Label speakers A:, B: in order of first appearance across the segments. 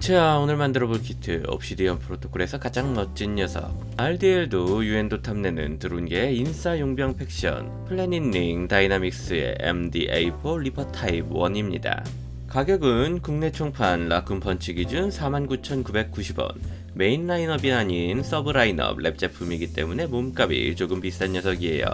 A: 자, 오늘 만들어볼 키트 옵시디언 프로토콜에서 가장 멋진 녀석 RDL도 유엔도 탐내는 드론계의 인싸 용병 팩션 플래닛링 다이나믹스의 MDA4 리퍼 타입 1입니다. 가격은 국내 총판 라쿤 펀치 기준 49,990원, 메인 라인업이 아닌 서브 라인업 랩 제품이기 때문에 몸값이 조금 비싼 녀석이에요.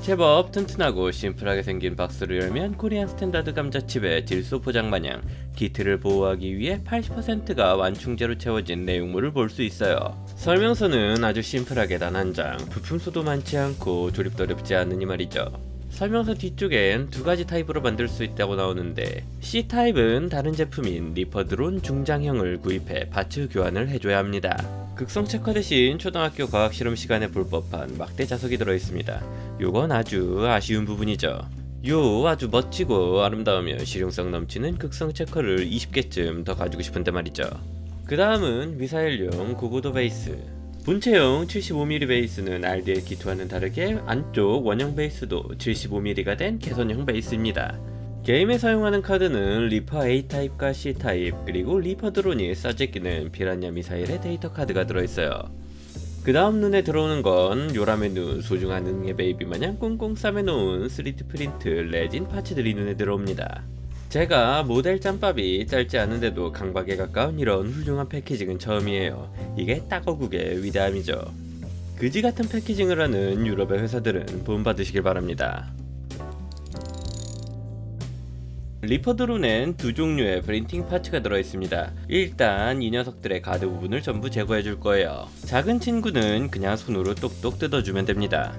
A: 제법 튼튼하고 심플하게 생긴 박스를 열면 코리안 스탠다드 감자칩의 질소 포장 마냥 키트를 보호하기 위해 80%가 완충제로 채워진 내용물을 볼 수 있어요. 설명서는 아주 심플하게 단 한 장, 부품수도 많지 않고 조립도 어렵지 않으니 말이죠. 설명서 뒤쪽엔 두 가지 타입으로 만들 수 있다고 나오는데, C타입은 다른 제품인 리퍼 드론 중장형을 구입해 파츠 교환을 해줘야 합니다. 극성 체커 대신 초등학교 과학 실험 시간에 볼 법한 막대 자석이 들어있습니다. 요건 아주 아쉬운 부분이죠. 요 아주 멋지고 아름다우며 실용성 넘치는 극성 체커를 20개쯤 더 가지고 싶은데 말이죠. 그 다음은 미사일용 고고도 베이스. 본체용 75mm 베이스는 RDL 키트와는 다르게 안쪽 원형 베이스도 75mm가 된 개선형 베이스입니다. 게임에 사용하는 카드는 리퍼 A타입과 C타입, 그리고 리퍼 드론이 쏴제끼는 피란냐 미사일의 데이터 카드가 들어있어요. 그 다음 눈에 들어오는 건 요람의 눈, 소중한 응애 베이비 마냥 꽁꽁 싸매놓은 3D 프린트 레진 파츠들이 눈에 들어옵니다. 제가 모델 짬밥이 짧지 않은데도 강박에 가까운 이런 훌륭한 패키징은 처음이에요. 이게 따거국의 위대함이죠. 그지 같은 패키징을 하는 유럽의 회사들은 본받으시길 바랍니다. 리퍼 드론엔 두 종류의 프린팅 파츠가 들어있습니다. 일단 이 녀석들의 가드 부분을 전부 제거해줄 거예요. 작은 친구는 그냥 손으로 똑똑 뜯어주면 됩니다.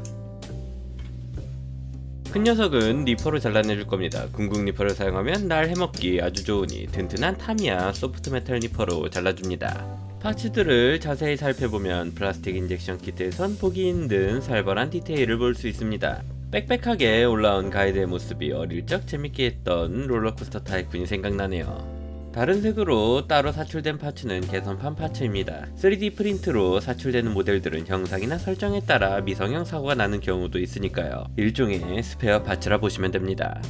A: 큰 녀석은 리퍼로 잘라내줄 겁니다. 궁극 리퍼를 사용하면 날 해먹기 아주 좋으니 튼튼한 타미야 소프트 메탈 리퍼로 잘라줍니다. 파츠들을 자세히 살펴보면 플라스틱 인젝션 키트에선 보기 힘든 살벌한 디테일을 볼 수 있습니다. 빽빽하게 올라온 가이드의 모습이 어릴 적 재밌게 했던 롤러코스터 타이쿤이 생각나네요. 다른 색으로 따로 사출된 파츠는 개선판 파츠입니다. 3D 프린트로 사출되는 모델들은 형상이나 설정에 따라 미성형 사고가 나는 경우도 있으니까요. 일종의 스페어 파츠라 보시면 됩니다.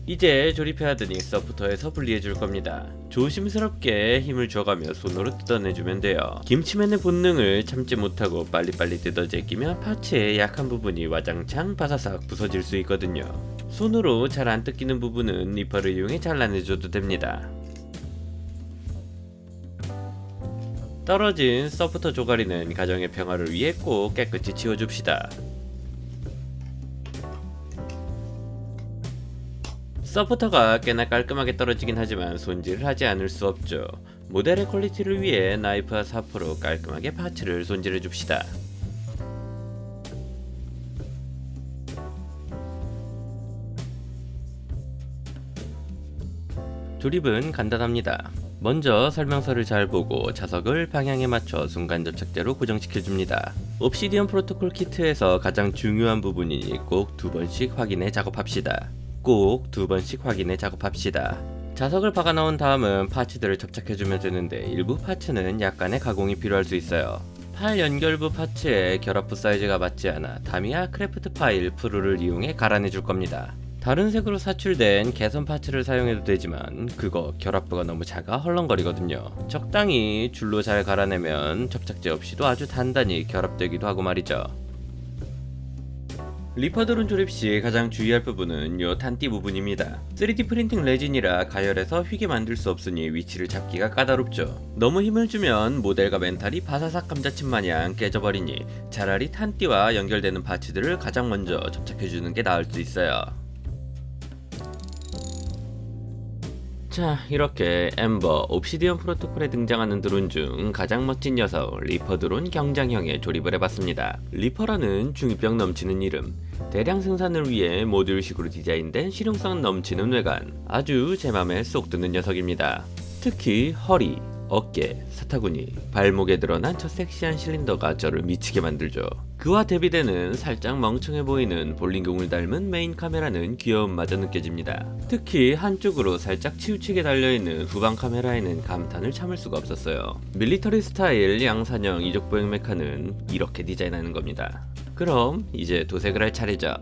A: 이제 조립해야 되니 서프터에서 분리해줄 겁니다. 조심스럽게 힘을 줘가며 손으로 뜯어내주면 돼요. 김치맨의 본능을 참지 못하고 빨리빨리 뜯어 제끼면 파츠의 약한 부분이 와장창 바사삭 부서질 수 있거든요. 손으로 잘 안 뜯기는 부분은 리퍼를 이용해 잘라내줘도 됩니다. 떨어진 서프터 조가리는 가정의 평화를 위해 꼭 깨끗이 치워줍시다. 서포터가 꽤나 깔끔하게 떨어지긴 하지만 손질을 하지 않을 수 없죠. 모델의 퀄리티를 위해 나이프와 사포로 깔끔하게 파츠를 손질해 줍시다. 조립은 간단합니다. 먼저 설명서를 잘 보고 자석을 방향에 맞춰 순간 접착제로 고정시켜줍니다. 옵시디언 프로토콜 키트에서 가장 중요한 부분이니 꼭 두 번씩 확인해 작업합시다. 꼭 두 번씩 확인해 작업합시다. 자석을 박아 넣은 다음은 파츠들을 접착해주면 되는데 일부 파츠는 약간의 가공이 필요할 수 있어요. 팔 연결부 파츠의 결합부 사이즈가 맞지 않아 타미야 크래프트 파일 프루를 이용해 갈아내줄 겁니다. 다른 색으로 사출된 개선 파츠를 사용해도 되지만 그거 결합부가 너무 작아 헐렁거리거든요. 적당히 줄로 잘 갈아내면 접착제 없이도 아주 단단히 결합되기도 하고 말이죠. 리퍼 드론 조립 시 가장 주의할 부분은 요 탄띠 부분입니다. 3D 프린팅 레진이라 가열해서 휘게 만들 수 없으니 위치를 잡기가 까다롭죠. 너무 힘을 주면 모델과 멘탈이 바사삭 감자칩 마냥 깨져버리니 차라리 탄띠와 연결되는 파츠들을 가장 먼저 접착해주는 게 나을 수 있어요. 자, 이렇게 엠버 옵시디언 프로토콜에 등장하는 드론 중 가장 멋진 녀석 리퍼 드론 경장형에 조립을 해봤습니다. 리퍼라는 중이병 넘치는 이름, 대량 생산을 위해 모듈식으로 디자인된 실용성 넘치는 외관, 아주 제 맘에 쏙 드는 녀석입니다. 특히 허리, 어깨, 사타구니, 발목에 드러난 저 섹시한 실린더가 저를 미치게 만들죠. 그와 대비되는 살짝 멍청해 보이는 볼링공을 닮은 메인 카메라는 귀여움마저 느껴집니다. 특히 한쪽으로 살짝 치우치게 달려있는 후방 카메라에는 감탄을 참을 수가 없었어요. 밀리터리 스타일 양산형 이족보행 메카는 이렇게 디자인하는 겁니다. 그럼 이제 도색을 할 차례죠.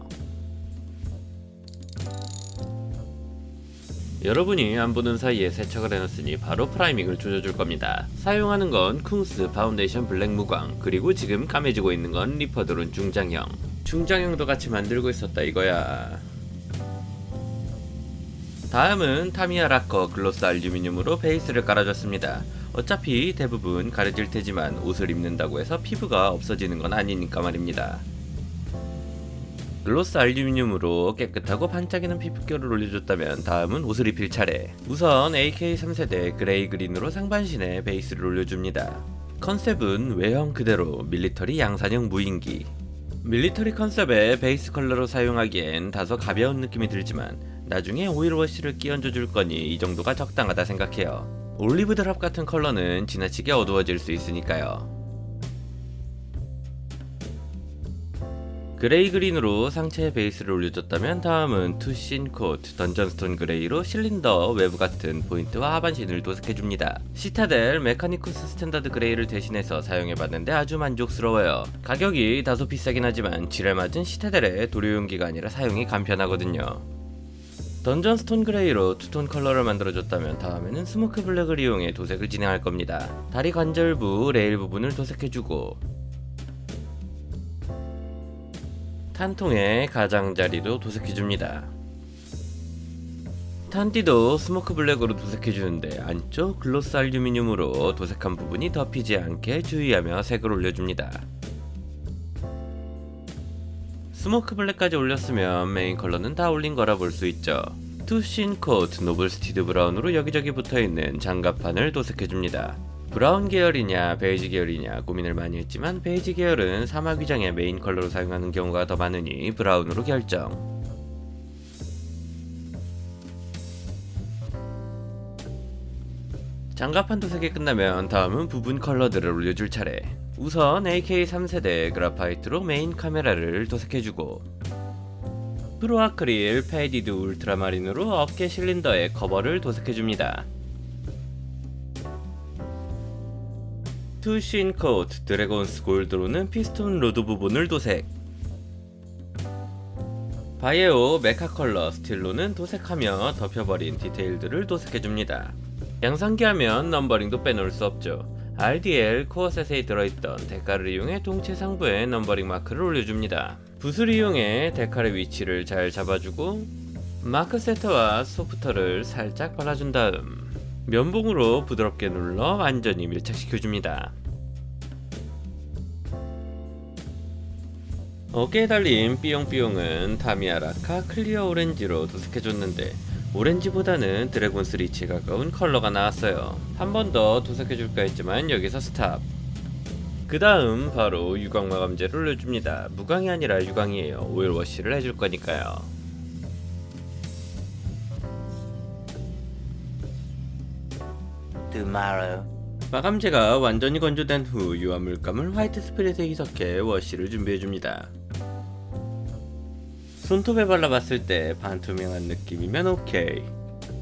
A: 여러분이 안 보는 사이에 세척을 해놨으니 바로 프라이밍을 조져줄 겁니다. 사용하는 건 쿵스 파운데이션 블랙 무광, 그리고 지금 까매지고 있는 건 리퍼드론 중장형. 중장형도 같이 만들고 있었다 이거야. 다음은 타미야 라커 글로스 알루미늄으로 베이스를 깔아줬습니다. 어차피 대부분 가려질 테지만 옷을 입는다고 해서 피부가 없어지는 건 아니니까 말입니다. 글로스 알루미늄으로 깨끗하고 반짝이는 피부결을 올려줬다면 다음은 옷을 입힐 차례. 우선 AK 3세대 그레이 그린으로 상반신에 베이스를 올려줍니다. 컨셉은 외형 그대로 밀리터리 양산형 무인기. 밀리터리 컨셉의 베이스 컬러로 사용하기엔 다소 가벼운 느낌이 들지만 나중에 오일 워시를 끼얹어 줄 거니 이 정도가 적당하다 생각해요. 올리브 드랍 같은 컬러는 지나치게 어두워질 수 있으니까요. 그레이 그린으로 상체에 베이스를 올려줬다면 다음은 투신 코트 던전스톤 그레이로 실린더 외부 같은 포인트와 하반신을 도색해줍니다. 시타델 메카니쿠스 스탠다드 그레이를 대신해서 사용해봤는데 아주 만족스러워요. 가격이 다소 비싸긴 하지만 지뢰 맞은 시타델의 도료용기가 아니라 사용이 간편하거든요. 던전스톤 그레이로 투톤 컬러를 만들어줬다면 다음에는 스모크 블랙을 이용해 도색을 진행할 겁니다. 다리 관절부 레일 부분을 도색해주고 탄통의 가장자리도 도색해줍니다. 탄띠도 스모크 블랙으로 도색해주는데 안쪽 글로스 알루미늄으로 도색한 부분이 덮이지 않게 주의하며 색을 올려줍니다. 스모크 블랙까지 올렸으면 메인 컬러는 다 올린 거라 볼 수 있죠. 투신 코트 노블 스티드 브라운으로 여기저기 붙어있는 장갑판을 도색해줍니다. 브라운 계열이냐 베이지 계열이냐 고민을 많이 했지만 베이지 계열은 사막 위장의 메인 컬러로 사용하는 경우가 더 많으니 브라운으로 결정. 장갑판 도색이 끝나면 다음은 부분 컬러들을 올려줄 차례. 우선 AK 3세대 그라파이트로 메인 카메라를 도색해주고 프로 아크릴 패디드 울트라마린으로 어깨 실린더의 커버를 도색해줍니다. 투신 코트 드래곤스 골드로는 피스톤 로드 부분을 도색. 바이에오 메카 컬러 스틸로는 도색하며 덮여버린 디테일들을 도색해줍니다. 양산기 하면 넘버링도 빼놓을 수 없죠. RDL 코어셋에 들어있던 데카를 이용해 동체 상부에 넘버링 마크를 올려줍니다. 붓을 이용해 데카의 위치를 잘 잡아주고 마크 세터와 소프터를 살짝 발라준 다음 면봉으로 부드럽게 눌러 완전히 밀착시켜줍니다. 어깨에 달린 삐용삐용은 타미야 라카 클리어 오렌지로 도색해줬는데 오렌지보다는 드래곤스 리치에 가까운 컬러가 나왔어요. 한 번 더 도색해줄까 했지만 여기서 스탑. 그 다음 바로 유광 마감제를 올려줍니다. 무광이 아니라 유광이에요. 오일 워시를 해줄 거니까요. 마감제가 완전히 건조된 후 유화 물감을 화이트 스프레드에 희석해 워시를 준비해줍니다. 손톱에 발라봤을 때 반투명한 느낌이면 오케이.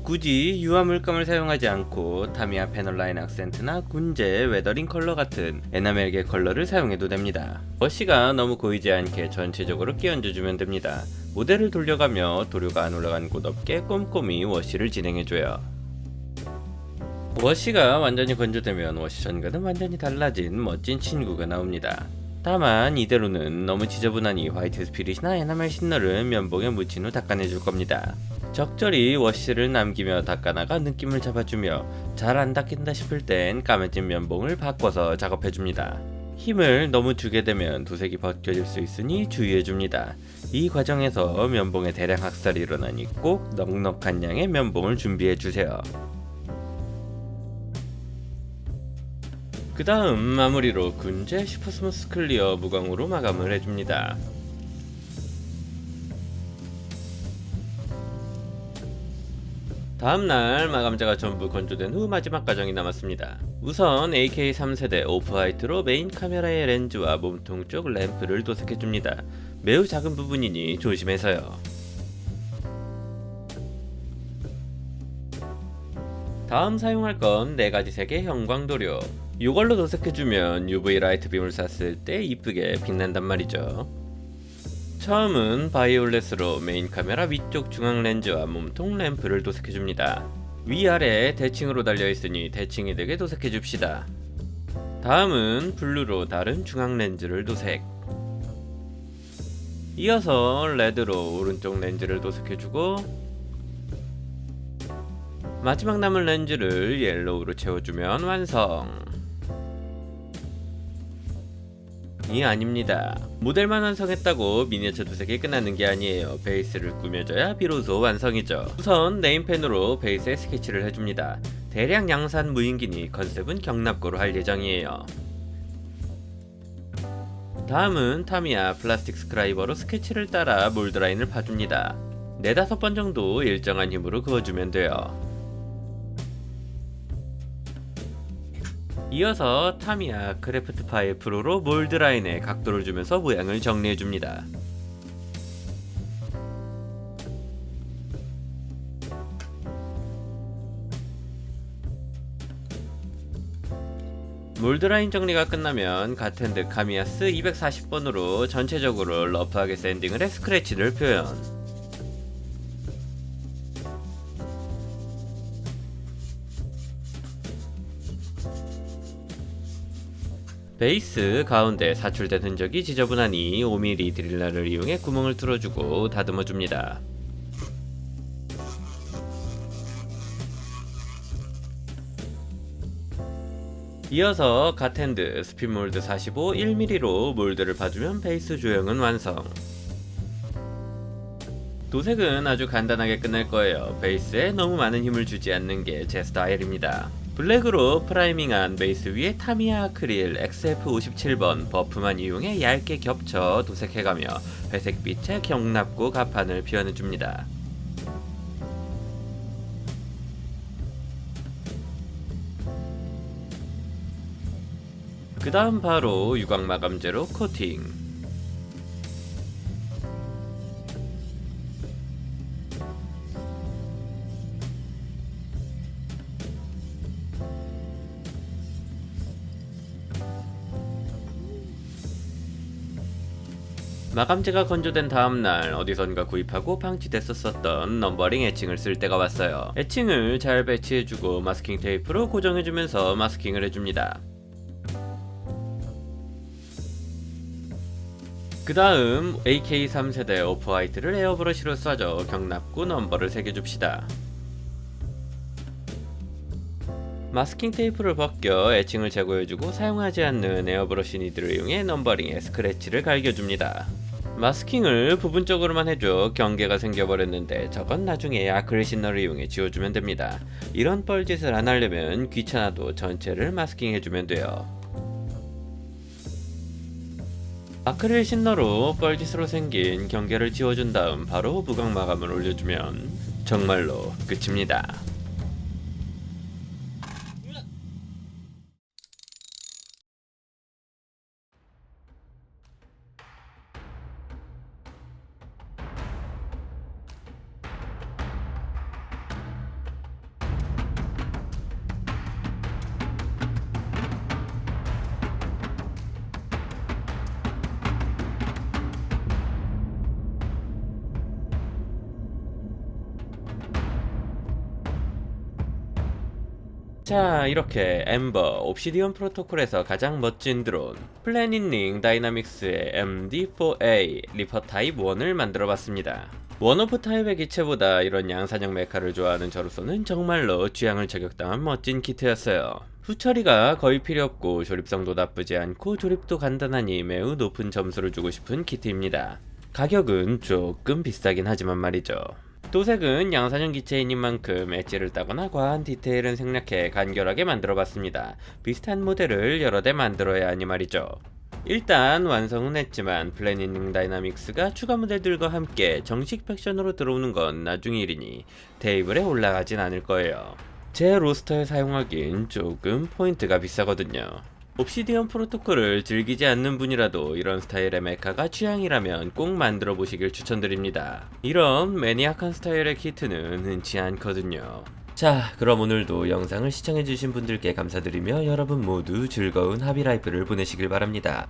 A: 굳이 유화 물감을 사용하지 않고 타미야 패널라인 악센트나 군제, 웨더링 컬러 같은 에나멜계 컬러를 사용해도 됩니다. 워시가 너무 고이지 않게 전체적으로 끼얹어주면 됩니다. 모델을 돌려가며 도료가 안 올라간 곳 없게 꼼꼼히 워시를 진행해줘요. 워시가 완전히 건조되면 워시 전과는 완전히 달라진 멋진 친구가 나옵니다. 다만 이대로는 너무 지저분하니 화이트 스피릿이나 에나멜 신너를 면봉에 묻힌 후 닦아내줄 겁니다. 적절히 워시를 남기며 닦아나가 느낌을 잡아주며 잘 안 닦인다 싶을 땐 까매진 면봉을 바꿔서 작업해줍니다. 힘을 너무 주게 되면 도색이 벗겨질 수 있으니 주의해줍니다. 이 과정에서 면봉에 대량 학살이 일어나니 꼭 넉넉한 양의 면봉을 준비해주세요. 그 다음 마무리로 군제 슈퍼스무스 클리어 무광으로 마감을 해줍니다. 다음날 마감제가 전부 건조된 후 마지막 과정이 남았습니다. 우선 AK 3세대 오프화이트로 메인 카메라의 렌즈와 몸통 쪽 램프를 도색해줍니다. 매우 작은 부분이니 조심해서요. 다음 사용할 건 4가지 색의 형광도료. 이걸로 도색해주면 UV 라이트 빔을 쐈을 때 이쁘게 빛난단 말이죠. 처음은 바이올렛으로 메인 카메라 위쪽 중앙 렌즈와 몸통 램프를 도색해줍니다. 위아래 대칭으로 달려있으니 대칭이 되게 도색해줍시다. 다음은 블루로 다른 중앙 렌즈를 도색. 이어서 레드로 오른쪽 렌즈를 도색해주고 마지막 남은 렌즈를 옐로우로 채워주면 완성. 이 아닙니다. 모델만 완성했다고 미니어처 도색이 끝나는 게 아니에요. 베이스를 꾸며줘야 비로소 완성이죠. 우선 네임펜으로 베이스에 스케치를 해줍니다. 대량 양산 무인기니 컨셉은 경납고로 할 예정이에요. 다음은 타미야 플라스틱 스크라이버로 스케치를 따라 몰드라인을 파줍니다. 4-5번 정도 일정한 힘으로 그어주면 돼요. 이어서 타미야 크래프트 파일 프로로 몰드라인에 각도를 주면서 모양을 정리해줍니다. 몰드라인 정리가 끝나면 가텐드 카미야스 240번으로 전체적으로 러프하게 샌딩을 해 스크래치를 표현. 베이스 가운데 사출된 흔적이 지저분하니 5mm 드릴러를 이용해 구멍을 뚫어주고 다듬어줍니다. 이어서 가텐드 스핀 몰드 45 1mm로 몰드를 봐주면 베이스 조형은 완성. 도색은 아주 간단하게 끝낼 거예요. 베이스에 너무 많은 힘을 주지 않는 게 제 스타일입니다. 블랙으로 프라이밍한 베이스 위에 타미야 아크릴 XF57번 버프만 이용해 얇게 겹쳐 도색해가며 회색빛의 경납고 가판을 표현해줍니다. 그 다음 바로 유광 마감제로 코팅. 마감제가 건조된 다음날 어디선가 구입하고 방치됐었던 넘버링 애칭을 쓸 때가 왔어요. 애칭을 잘 배치해주고 마스킹 테이프로 고정해주면서 마스킹을 해줍니다. 그 다음 AK 3세대 오프화이트를 에어브러쉬로 쏴줘 경납고 넘버를 새겨줍시다. 마스킹 테이프를 벗겨 애칭을 제거해주고 사용하지 않는 에어브러쉬 니드를 이용해 넘버링에 스크래치를 갈겨줍니다. 마스킹을 부분적으로만 해줘 경계가 생겨버렸는데 저건 나중에 아크릴 신너를 이용해 지워주면 됩니다. 이런 뻘짓을 안 하려면 귀찮아도 전체를 마스킹 해주면 돼요. 아크릴 신너로 뻘짓으로 생긴 경계를 지워준 다음 바로 무광 마감을 올려주면 정말로 끝입니다. 자, 이렇게 엠버 옵시디언 프로토콜에서 가장 멋진 드론 플래닛링 다이나믹스의 MD4A 리퍼 타입 1을 만들어봤습니다. 원오프 타입의 기체보다 이런 양산형 메카를 좋아하는 저로서는 정말로 취향을 저격당한 멋진 키트였어요. 후처리가 거의 필요 없고 조립성도 나쁘지 않고 조립도 간단하니 매우 높은 점수를 주고 싶은 키트입니다. 가격은 조금 비싸긴 하지만 말이죠. 도색은 양산형 기체인인 만큼 엣지를 따거나 과한 디테일은 생략해 간결하게 만들어봤습니다. 비슷한 모델을 여러 대 만들어야 하니 말이죠. 일단 완성은 했지만 플래닛링 다이나믹스가 추가 모델들과 함께 정식 팩션으로 들어오는 건 나중 일이니 테이블에 올라가진 않을 거예요. 제 로스터에 사용하긴 조금 포인트가 비싸거든요. 옵시디언 프로토콜을 즐기지 않는 분이라도 이런 스타일의 메카가 취향이라면 꼭 만들어 보시길 추천드립니다. 이런 매니악한 스타일의 키트는 흔치 않거든요. 자, 그럼 오늘도 영상을 시청해주신 분들께 감사드리며 여러분 모두 즐거운 하비라이프를 보내시길 바랍니다.